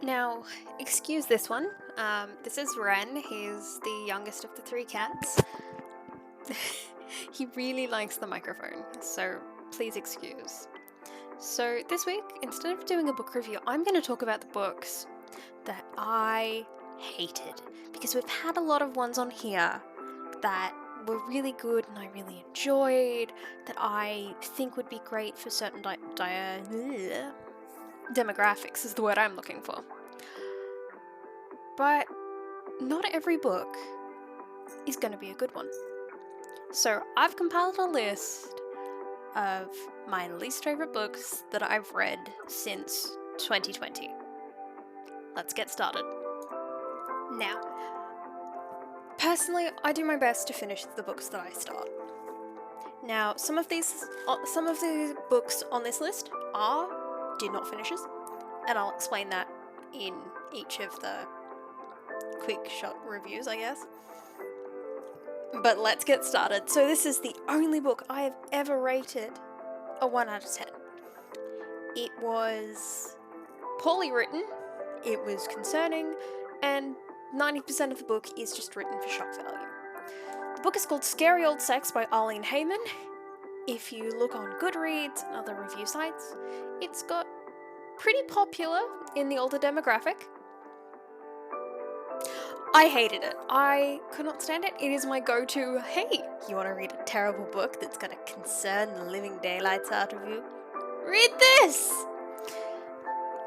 Now, excuse this one. This is Ren. He's the youngest of the three cats. He really likes the microphone, so please excuse. So, this week, instead of doing a book review, I'm going to talk about the books that I hated. Because we've had a lot of ones on here that were really good and I really enjoyed, that I think would be great for certain demographics, is the word I'm looking for. But not every book is going to be a good one. So I've compiled a list of my least favourite books that I've read since 2020. Let's get started. Now, personally, I do my best to finish the books that I start. Now, some of the books on this list are did not finishes, and I'll explain that in each of the quick shot reviews, I guess. But let's get started. So this is the only book I have ever rated a 1 out of 10. It was poorly written, it was concerning, and 90% of the book is just written for shock value. The book is called Scary Old Sex by Arlene Hayman. If you look on Goodreads and other review sites, it's got pretty popular in the older demographic. I hated it. I could not stand it. It is my go-to, hey, you want to read a terrible book that's going to concern the living daylights out of you? Read this!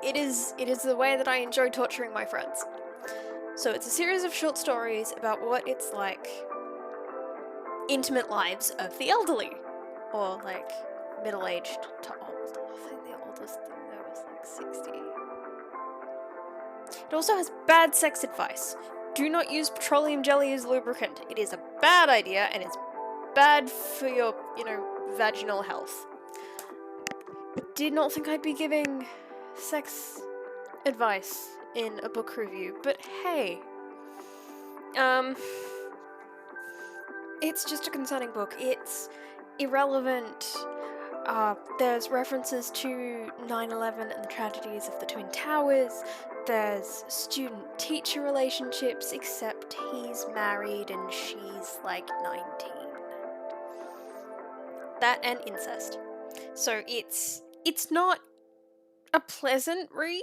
It is the way that I enjoy torturing my friends. So it's a series of short stories about what it's like, intimate lives of the elderly, or like middle-aged to old. I think the oldest thing there was like 60. It also has bad sex advice. Do not use petroleum jelly as lubricant. It is a bad idea and it's bad for your, vaginal health. Did not think I'd be giving sex advice in a book review, but hey. It's just a concerning book. It's irrelevant. There's references to 9/11 and the tragedies of the Twin Towers. There's student-teacher relationships, except he's married and she's like 19. That and incest. So it's not a pleasant read.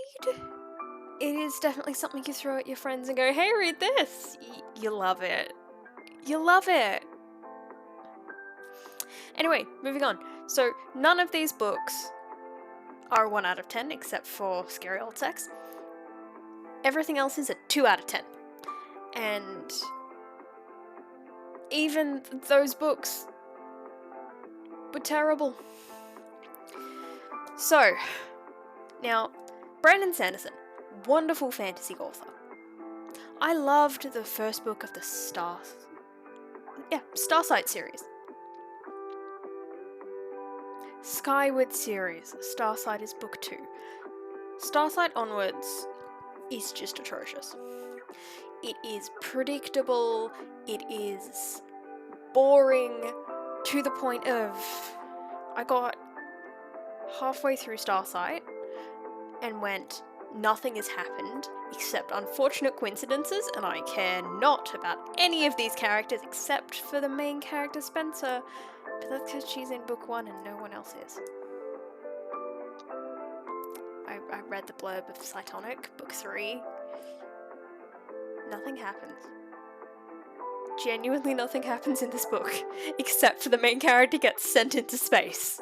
It is definitely something you throw at your friends and go, hey, read this. You love it. You love it. Anyway, moving on. So none of these books are 1 out of 10 except for Scary Old Sex. Everything else is a 2 out of 10. And even those books were terrible. So, now, Brandon Sanderson, wonderful fantasy author. I loved the first book of the Starsight series. Skyward series. Starsight is book 2. Starsight onwards is just atrocious. It is predictable, it is boring, to the point of I got halfway through Starsight and went, nothing has happened except unfortunate coincidences, and I care not about any of these characters except for the main character Spencer, but that's because she's in book 1 and no one else is. I read the blurb of Cytonic, book 3. Nothing happens. Genuinely nothing happens in this book, except for the main character gets sent into space.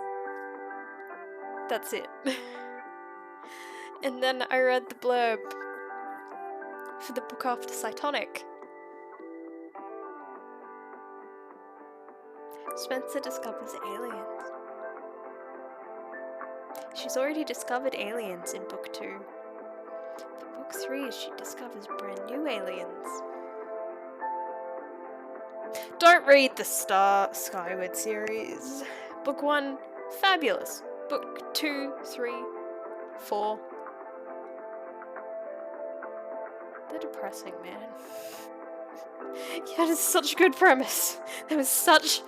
That's it. And then I read the blurb for the book after Cytonic. Spencer discovers aliens. She's already discovered aliens in book 2. For book 3, she discovers brand new aliens. Don't read the Skyward series. Book 1, fabulous. Book 2, 3, 4. They're depressing, man. Yeah, it is such a good premise. There was such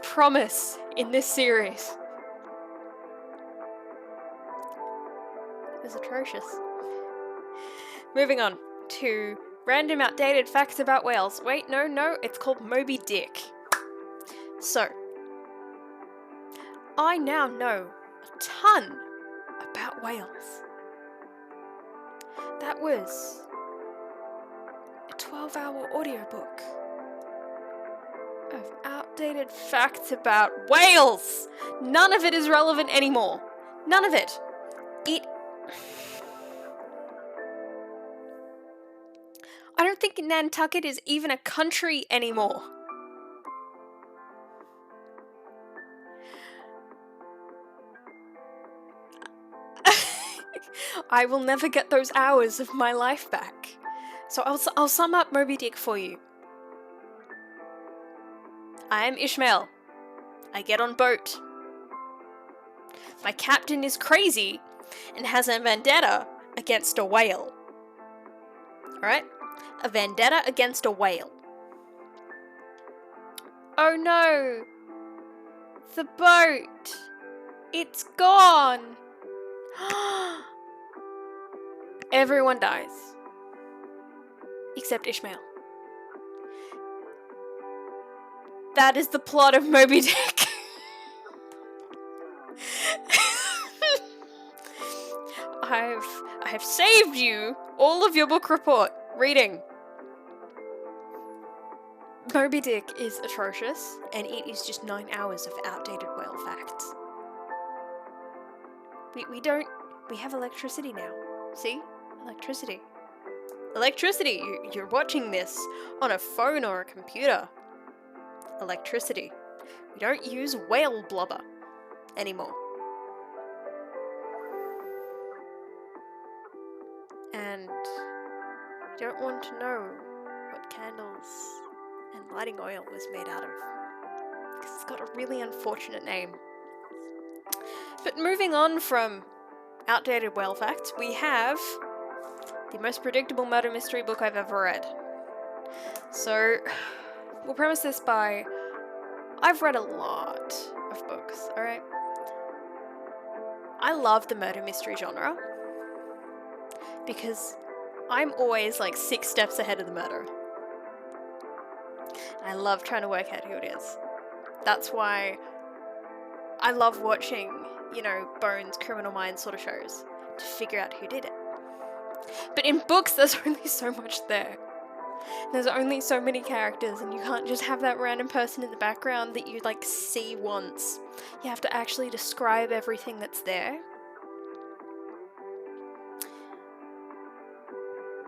promise in this series. It was atrocious. moving on to random outdated facts about whales. Wait, no, it's called Moby Dick. So, I now know a ton about whales. That was a 12-hour audiobook of outdated facts about whales. None of it is relevant anymore. None of it. I don't think Nantucket is even a country anymore. I will never get those hours of my life back. So I'll sum up Moby Dick for you. I am Ishmael. I get on boat. My captain is crazy and has a vendetta against a whale. Alright? A vendetta against a whale. Oh no! The boat! It's gone! Everyone dies. Except Ishmael. That is the plot of Moby Dick. I have saved you all of your book report reading. Moby Dick is atrocious, and it is just 9 hours of outdated whale facts. We have electricity now. See? Electricity. Electricity! You're watching this on a phone or a computer. Electricity. We don't use whale blubber anymore. And you don't want to know what candles and lighting oil was made out of, because it's got a really unfortunate name. But moving on from outdated whale facts, we have the most predictable murder mystery book I've ever read. So, we'll premise this by, I've read a lot of books, alright? I love the murder mystery genre, because I'm always like 6 steps ahead of the murderer. I love trying to work out who it is. That's why I love watching, Bones, Criminal Minds sort of shows to figure out who did it. But in books, there's only so much there. There's only so many characters, and you can't just have that random person in the background that you see once. You have to actually describe everything that's there.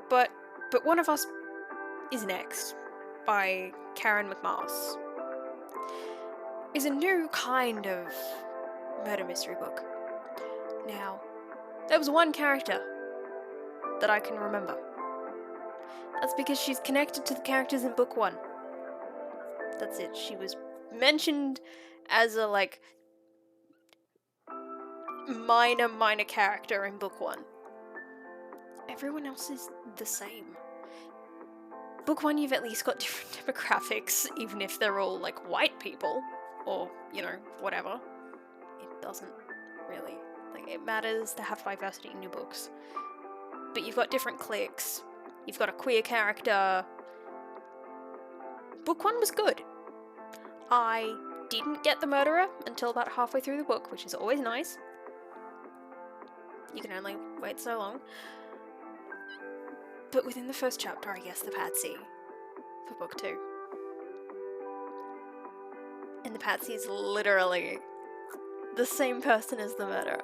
But One of Us is Next, by Karen McManus, is a new kind of murder mystery book. Now, there was one character that I can remember. That's because she's connected to the characters in book 1. That's it. She was mentioned as a, minor character in book 1. Everyone else is the same. Book 1, you've at least got different demographics, even if they're all, white people, or, whatever. It doesn't really, it matters to have diversity in your books. But you've got different cliques, you've got a queer character. Book 1 was good. I didn't get the murderer until about halfway through the book, which is always nice. You can only wait so long. But within the first chapter, I guess the Patsy for book 2. And the Patsy is literally the same person as the murderer.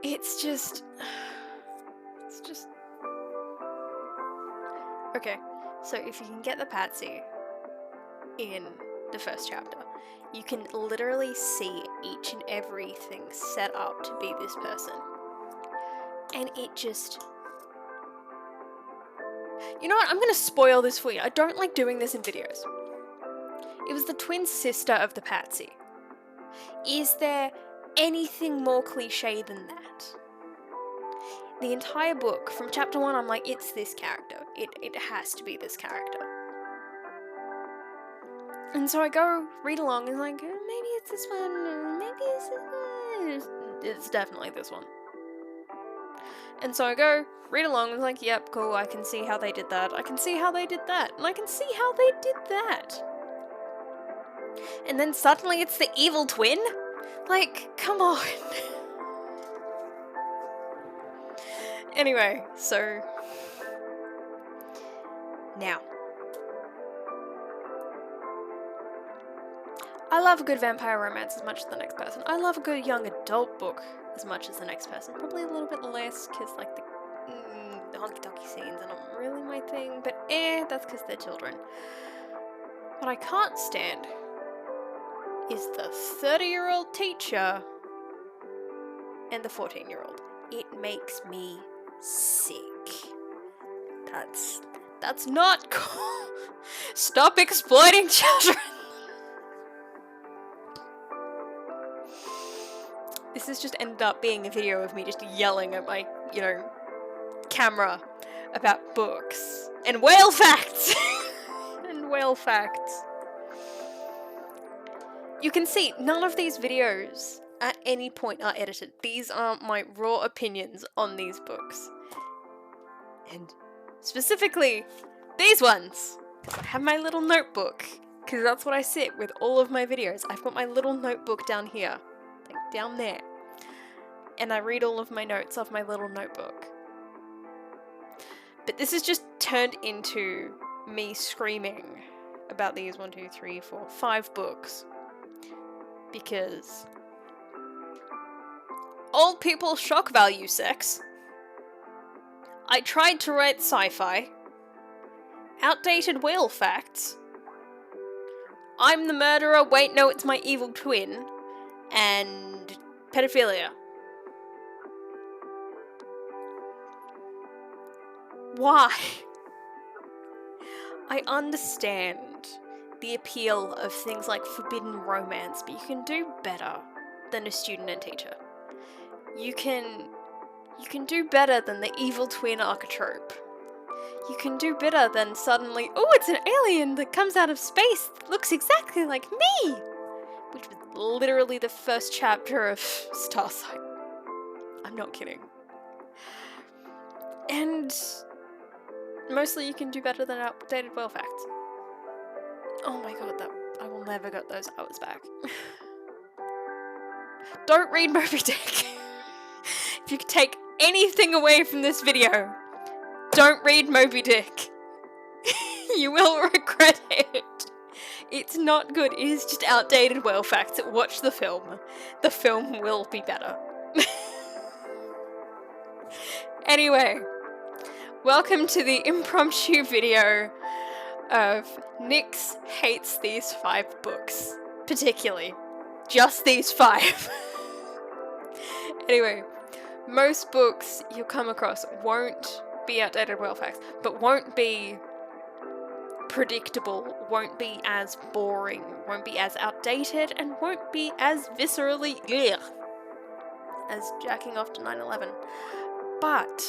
It's just... Okay, so if you can get the Patsy in the first chapter, you can literally see each and everything set up to be this person. And it just... You know what? I'm gonna spoil this for you. I don't like doing this in videos. It was the twin sister of the Patsy. Is there anything more cliche than that? The entire book, from chapter 1, I'm like, it's this character. It has to be this character. And so I go read along and maybe it's this one, maybe it's this one. It's definitely this one. And so I go, read along, and like, yep, cool, I can see how they did that. I can see how they did that. And I can see how they did that. And then suddenly it's the evil twin? Like, come on. Anyway, so... Now. I love a good vampire romance as much as the next person. I love a good young adult book as much as the next person. Probably a little bit less, because, like, the honky-tonky scenes are not really my thing, but that's because they're children. What I can't stand is the 30-year-old teacher and the 14-year-old. It makes me sick. That's not cool. Stop exploiting children. This has just ended up being a video of me just yelling at my, camera about books and whale facts. And whale facts. You can see none of these videos at any point are edited. These are my raw opinions on these books. And specifically, these ones. I have my little notebook, because that's what I sit with all of my videos. I've got my little notebook down here. Like, down there. And I read all of my notes off my little notebook. But this has just turned into me screaming about these 1, 2, 3, 4, 5 books. Because old people shock value sex. I tried to write sci-fi. Outdated whale facts. I'm the murderer, wait no it's my evil twin. And pedophilia. Why? I understand the appeal of things like forbidden romance, but you can do better than a student and teacher. You can do better than the evil twin archetype. You can do better than suddenly, oh, it's an alien that comes out of space that looks exactly like me! Which was literally the first chapter of Starsight. I'm not kidding. And mostly you can do better than outdated whale facts. Oh my god, I will never get those hours back. Don't read Moby Dick. If you could take anything away from this video, don't read Moby Dick. You will regret it. It's not good. It is just outdated whale facts. Watch the film. The film will be better. Anyway, welcome to the impromptu video of Nyx hates these 5 books. Particularly. Just these 5. Anyway, most books you'll come across won't be outdated whale facts, but won't be predictable, won't be as boring, won't be as outdated, and won't be as viscerally as jacking off to 9/11. But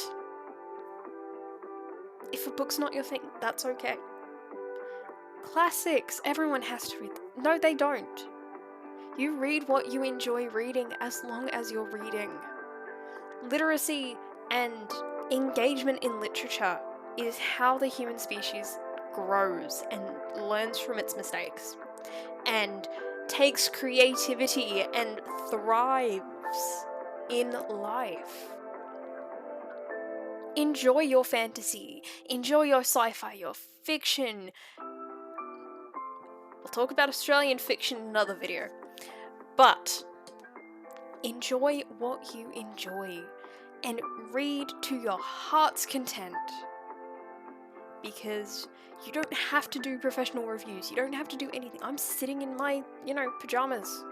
if a book's not your thing, that's okay. Classics, everyone has to read them. No, they don't. You read what you enjoy reading as long as you're reading. Literacy and engagement in literature is how the human species grows and learns from its mistakes and takes creativity and thrives in life. Enjoy your fantasy, enjoy your sci-fi, your fiction. I'll talk about Australian fiction in another video, but enjoy what you enjoy and read to your heart's content, because you don't have to do professional reviews, you don't have to do anything. I'm sitting in my, pajamas,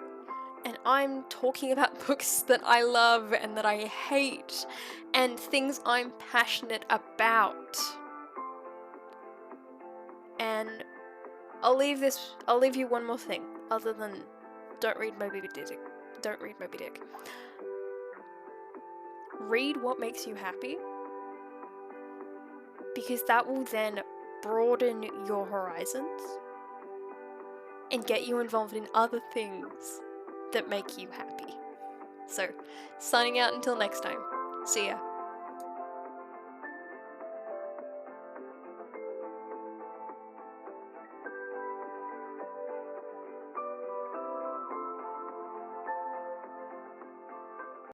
and I'm talking about books that I love and that I hate, and things I'm passionate about. And I'll leave you one more thing, other than don't read Moby Dick. Don't read Moby Dick. Read what makes you happy, because that will then broaden your horizons and get you involved in other things that make you happy. So, signing out until next time. See ya.